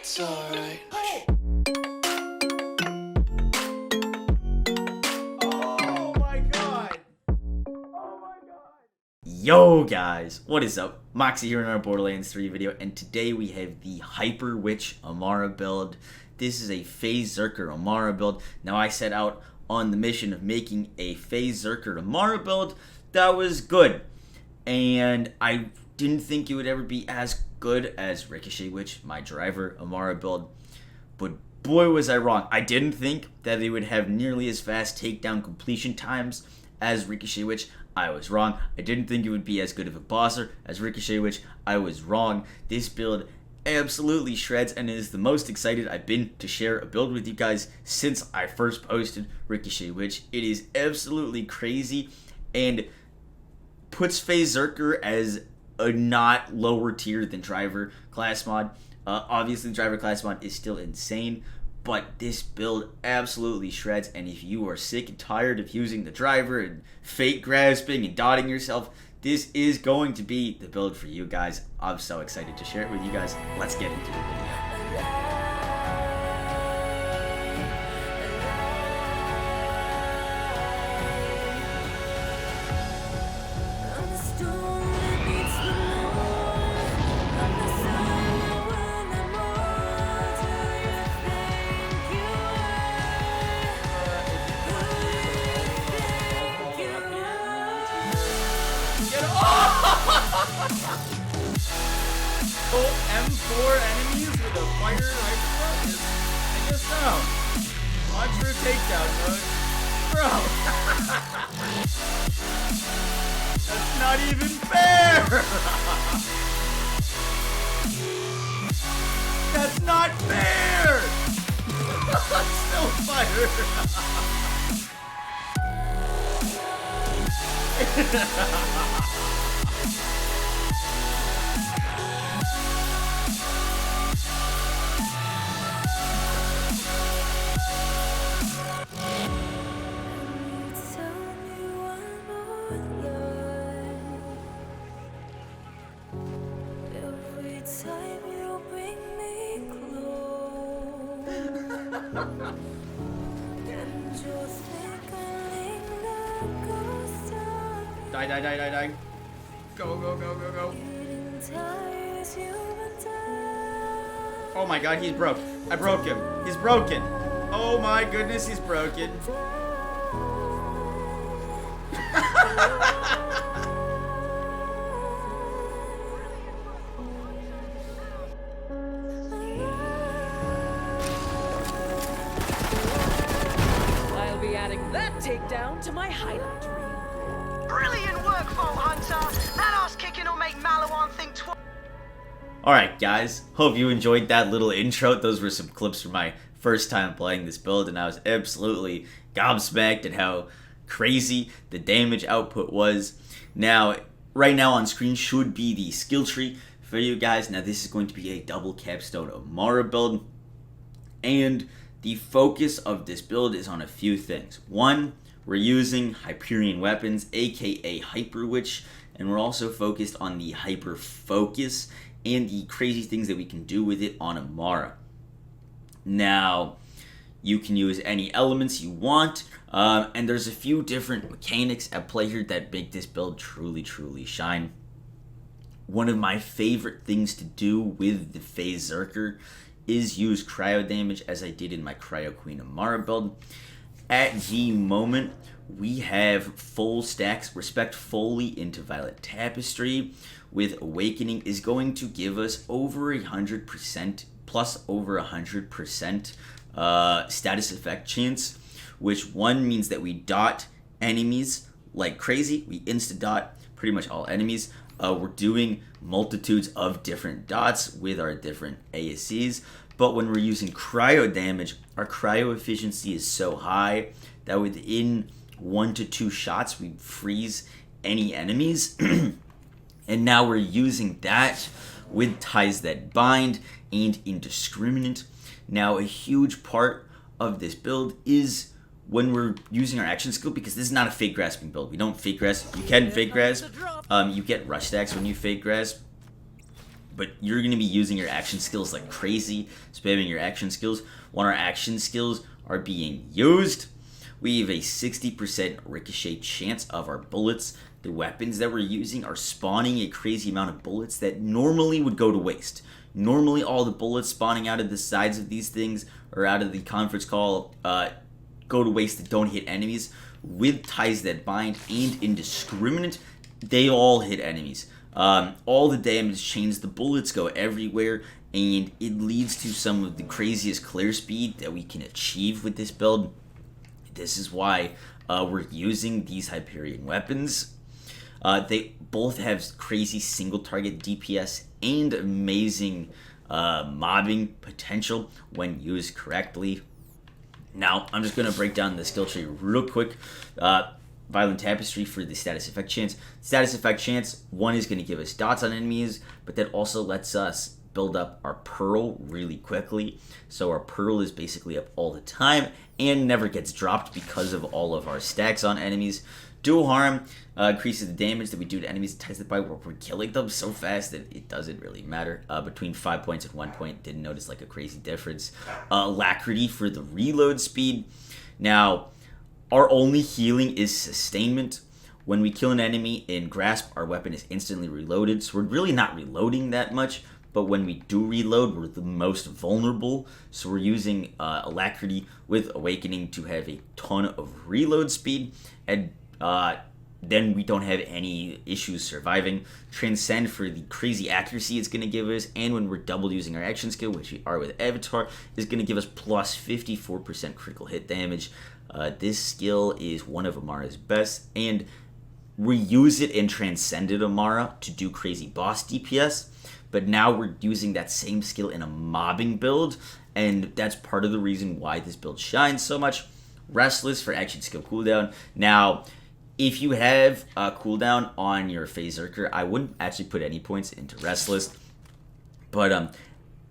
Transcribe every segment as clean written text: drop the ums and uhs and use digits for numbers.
It's alright. Oh my god! Yo guys, what is up? Moxie here in our Borderlands 3 video, and today we have the Hyper Witch Amara build. This is a FHASEZERKER Amara build. Now I set out on the mission of making a FHASEZERKER Amara build that was good, and I didn't think it would ever be as good as Ricochet Witch, my driver Amara build, but boy was I wrong. I didn't think that they would have nearly as fast takedown completion times as Ricochet Witch. I was wrong. I didn't think it would be as good of a bosser as Ricochet Witch. I was wrong. This build absolutely shreds and is the most excited I've been to share a build with you guys since I first posted Ricochet Witch. It is absolutely crazy and puts FHASEZERKER as a not lower tier than driver class mod. Obviously, the driver class mod is still insane, but this build absolutely shreds. And if you are sick and tired of using the driver and fate grasping and dotting yourself, this is going to be the build for you guys. I'm so excited to share it with you guys. Let's get into the video. M4 enemies with a fire hyper is, I guess so. Launch for takedown mode. Bro! That's not even fair! That's not fair! I'm still fired! Die. Go. Oh my god, he's broke. I broke him. He's broken. Oh my goodness, he's broken. I'll be adding that takedown to my highlight reel. Brilliant work, Vault Hunter. That ass kicking will make Malawan think twice. Alright guys, hope you enjoyed that little intro. Those were some clips from my first time playing this build, and I was absolutely gobsmacked at how crazy the damage output was. Now, right now on screen should be the skill tree for you guys. Now this is going to be a double capstone Amara build, and the focus of this build is on a few things. One, we're using Hyperion weapons, aka Hyper Witch, and we're also focused on the Hyper Focus and the crazy things that we can do with it on Amara. Now, you can use any elements you want, and there's a few different mechanics at play here that make this build truly shine. One of my favorite things to do with the FHASEZERKER is use cryo damage, as I did in my Cryo Queen Amara build. At the moment, we have full stacks. Respect fully into Violet Tapestry with Awakening is going to give us over 100%, plus over 100% status effect chance, which one means that we dot enemies like crazy. We insta-dot pretty much all enemies. We're doing multitudes of different dots with our different ASCs. But when we're using cryo damage, our cryo efficiency is so high that within 1 to 2 shots, we freeze any enemies. And now we're using that with Ties That Bind and Indiscriminate. Now, a huge part of this build is when we're using our action skill, because this is not a fake grasping build. We don't fake grasp. You can fake grasp. You get rush stacks when you fake grasp. but you're going to be using your action skills like crazy, spamming your action skills. When our action skills are being used, we have a 60% ricochet chance of our bullets. The weapons that we're using are spawning a crazy amount of bullets that normally would go to waste. Normally all the bullets spawning out of the sides of these things or out of the conference call go to waste that don't hit enemies. With Ties That Bind and Indiscriminate, they all hit enemies. All the damage chains, the bullets go everywhere, and it leads to some of the craziest clear speed that we can achieve with this build. This is why we're using these Hyperion weapons. They both have crazy single target DPS and amazing mobbing potential when used correctly. Now, I'm just going to break down the skill tree real quick. Violent Tapestry for the status effect chance. Status effect chance, one is going to give us dots on enemies, but that also lets us build up our Pearl really quickly. So our Pearl is basically up all the time and never gets dropped because of all of our stacks on enemies. Dual Harm increases the damage that we do to enemies and Ties That Bind where we're killing them so fast that it doesn't really matter. Between 5 points and 1 point, didn't notice like a crazy difference. Alacrity for the reload speed. Now, our only healing is sustainment. When we kill an enemy in Grasp, our weapon is instantly reloaded, so we're really not reloading that much. But when we do reload, we're the most vulnerable. So we're using Alacrity with Awakening to have a ton of reload speed. And then we don't have any issues surviving. Transcend for the crazy accuracy it's going to give us. And when we're double using our action skill, which we are with Avatar, is going to give us plus 54% critical hit damage. This skill is one of Amara's best. And we use it in Transcended Amara to do crazy boss DPS. But now we're using that same skill in a mobbing build, and that's part of the reason why this build shines so much. Restless for action skill cooldown. Now, if you have a cooldown on your PHASEZERKER, I wouldn't actually put any points into Restless. But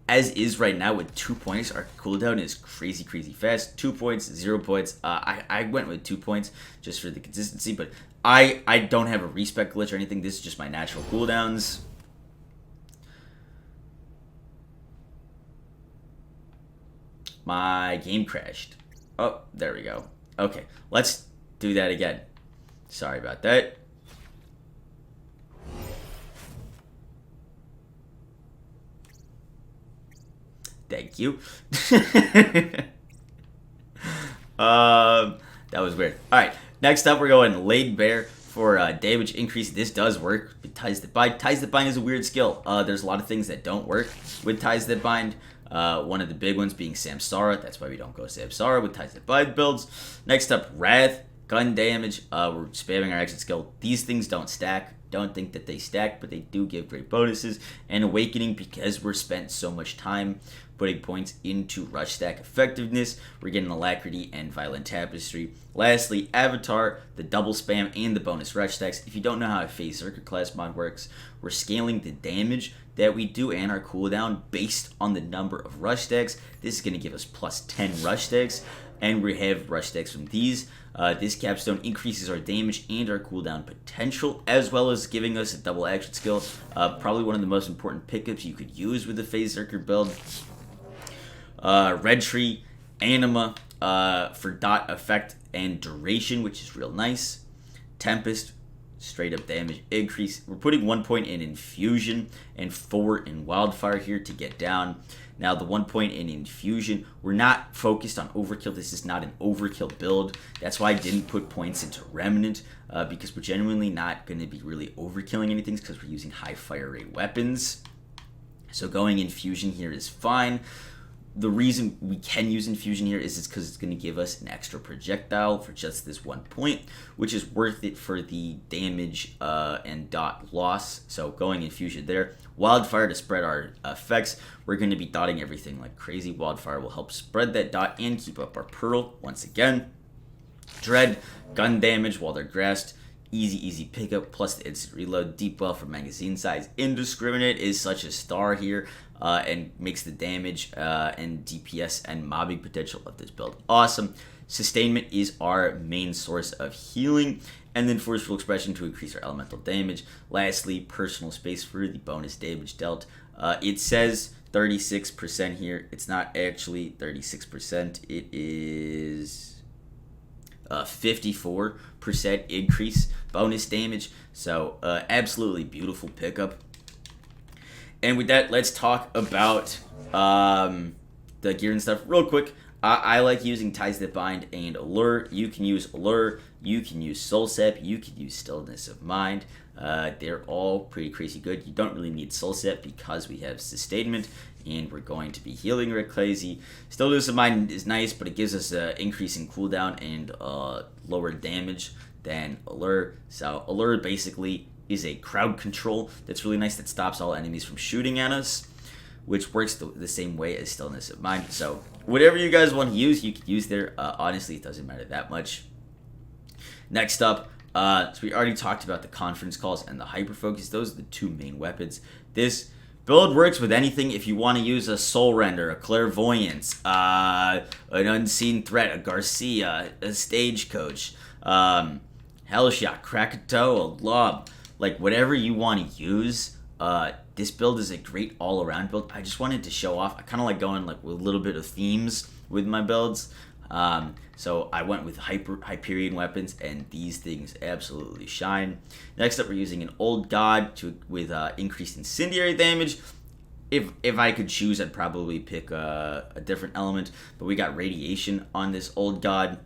as is right now with 2 points, our cooldown is crazy fast. 2 points, 0 points. I went with 2 points just for the consistency, but I don't have a respec glitch or anything. This is just my natural cooldowns. My game crashed. Oh, there we go. Okay, let's do that again. Sorry about that. Thank you. That was weird. Alright, next up we're going Laid Bare for damage increase. This does work with Ties That Bind. Ties That Bind is a weird skill. There's a lot of things that don't work with Ties That Bind. One of the big ones being Samsara. That's why we don't go Samsara with Ties That Bind builds. Next up, Wrath. Gun damage. We're spamming our action skill. These things don't stack. Don't think that they stack, but they do give great bonuses. And Awakening, because we're spent so much time putting points into rush stack effectiveness, we're getting Alacrity and Violent Tapestry. Lastly, Avatar, the double spam and the bonus rush stacks. If you don't know how a PHASEZERKER class mod works, we're scaling the damage that we do and our cooldown based on the number of rush stacks. This is going to give us plus 10 rush stacks, and we have rush stacks from these. This capstone increases our damage and our cooldown potential, as well as giving us a double action skill. Probably one of the most important pickups you could use with the PHASEZERKER build. Red Tree, Anima for dot effect and duration, which is real nice. Tempest, straight up damage increase. We're putting 1 point in Infusion and 4 in Wildfire here to get down. Now the 1 point in Infusion, we're not focused on overkill. This is not an overkill build. That's why I didn't put points into Remnant, because we're genuinely not going to be really overkilling anything because we're using high fire rate weapons. So going Infusion here is fine. The reason we can use Infusion here is because it's going to give us an extra projectile for just this 1 point, which is worth it for the damage and dot loss. So going Infusion there. Wildfire to spread our effects. We're going to be dotting everything like crazy. Wildfire will help spread that dot and keep up our Pearl once again. Dread, gun damage while they're grasped. Easy pickup, plus the instant reload. Deep well for magazine size. Indiscriminate is such a star here, and makes the damage and DPS and mobbing potential of this build awesome. Sustainment is our main source of healing, and then Forceful Expression to increase our elemental damage. Lastly, Personal Space for the bonus damage dealt. It says 36% here. It's not actually 36%. It is 54% increase bonus damage. So absolutely beautiful pickup. And with that, let's talk about the gear and stuff real quick. I like using Ties That Bind and Allure. You can use Allure, you can use Soul Sap, you can use Stillness of Mind. They're all pretty crazy good. You don't really need Soul Sap because we have Sustainment, and we're going to be healing like crazy. Stillness of Mind is nice, but it gives us an increase in cooldown and lower damage than Allure. So Allure basically is a crowd control that's really nice, that stops all enemies from shooting at us, which works the same way as Stillness of Mind. So whatever you guys want to use, you can use there. Honestly, it doesn't matter that much. Next up, so we already talked about the conference calls and the hyper focus. Those are the two main weapons. This build works with anything. If you want to use a Soul Render, a Clairvoyance, an Unseen Threat, a Garcia, a Stagecoach, Hellshot, Krakatoa, a Lob, like whatever you want to use. This build is a great all-around build. I just wanted to show off. I kind of like going like with a little bit of themes with my builds. So I went with Hyperion weapons, and these things absolutely shine. Next up, we're using an Old God with increased incendiary damage. If I could choose, I'd probably pick a different element, but we got radiation on this Old God.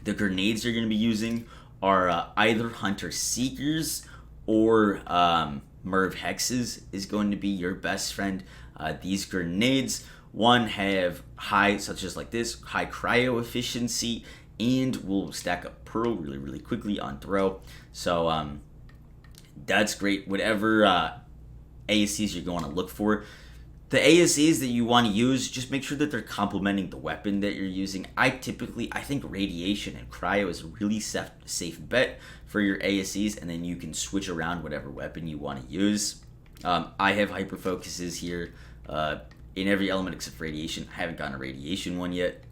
The grenades you're going to be using are either Hunter Seekers or Merv Hexes is going to be your best friend. These grenades, one have high, such as like this, high cryo efficiency, and will stack up Pearl really, really quickly on throw. So that's great. Whatever ASCs you're going to look for, the ASCs that you want to use, just make sure that they're complementing the weapon that you're using. I think radiation and cryo is a really safe bet for your ASCs, and then you can switch around whatever weapon you want to use. I have hyper focuses here in every element except radiation. I haven't gotten a radiation one yet.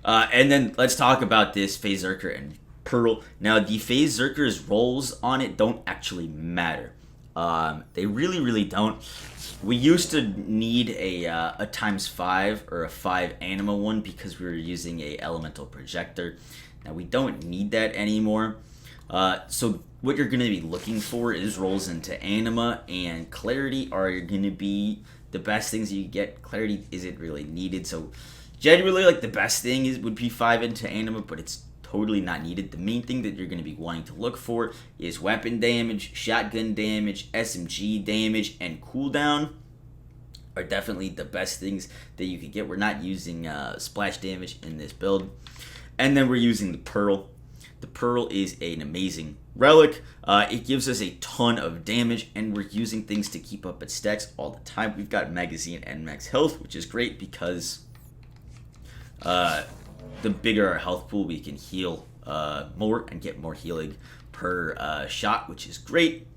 And then let's talk about this PHASEZERKER and Pearl. Now, the PHASEZERKER's rolls on it don't actually matter. They really, really don't. We used to need a ×5 or a 5 anima one because we were using a elemental projector. Now we don't need that anymore. So what you're going to be looking for is rolls into anima and clarity are going to be the best things you get. Clarity isn't really needed. So generally, like the best thing would be 5 into anima, but it's totally not needed. The main thing that you're going to be wanting to look for is weapon damage, shotgun damage, SMG damage, and cooldown are definitely the best things that you could get. We're not using splash damage in this build. And then we're using the Pearl. The Pearl is an amazing relic. It gives us a ton of damage, and we're using things to keep up its stacks all the time. We've got magazine and max health, which is great because the bigger our health pool, we can heal more and get more healing per shot, which is great.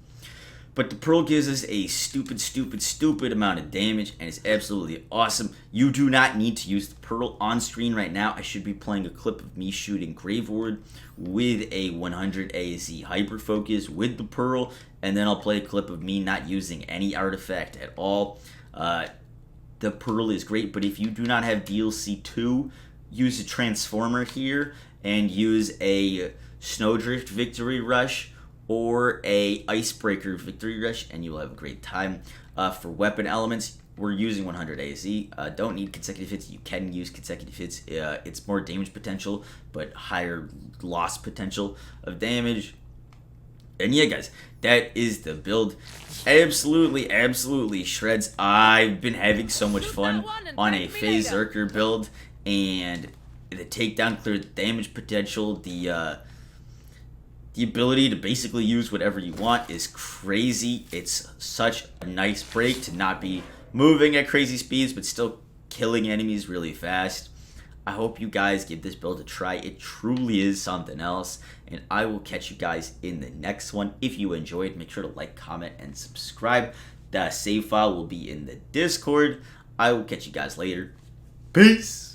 But the Pearl gives us a stupid amount of damage, and it's absolutely awesome. You do not need to use the Pearl on screen right now. I should be playing a clip of me shooting Grave Ward with a 100 ASE Hyper Focus with the Pearl, and then I'll play a clip of me not using any artifact at all. The Pearl is great, but if you do not have DLC 2, use a Transformer here and use a Snowdrift Victory Rush or a Icebreaker Victory Rush, and you'll have a great time. For weapon elements, we're using 100 ASE. Don't need consecutive hits. You can use consecutive hits. It's more damage potential, but higher loss potential of damage. And yeah, guys, that is the build. Absolutely shreds. I've been having so much fun on a PHASEZERKER build, and the takedown, clear damage potential, the ability to basically use whatever you want is crazy. It's such a nice break to not be moving at crazy speeds, but still killing enemies really fast. I hope you guys give this build a try. It truly is something else. And I will catch you guys in the next one. If you enjoyed, make sure to like, comment, and subscribe. The save file will be in the Discord. I will catch you guys later. Peace!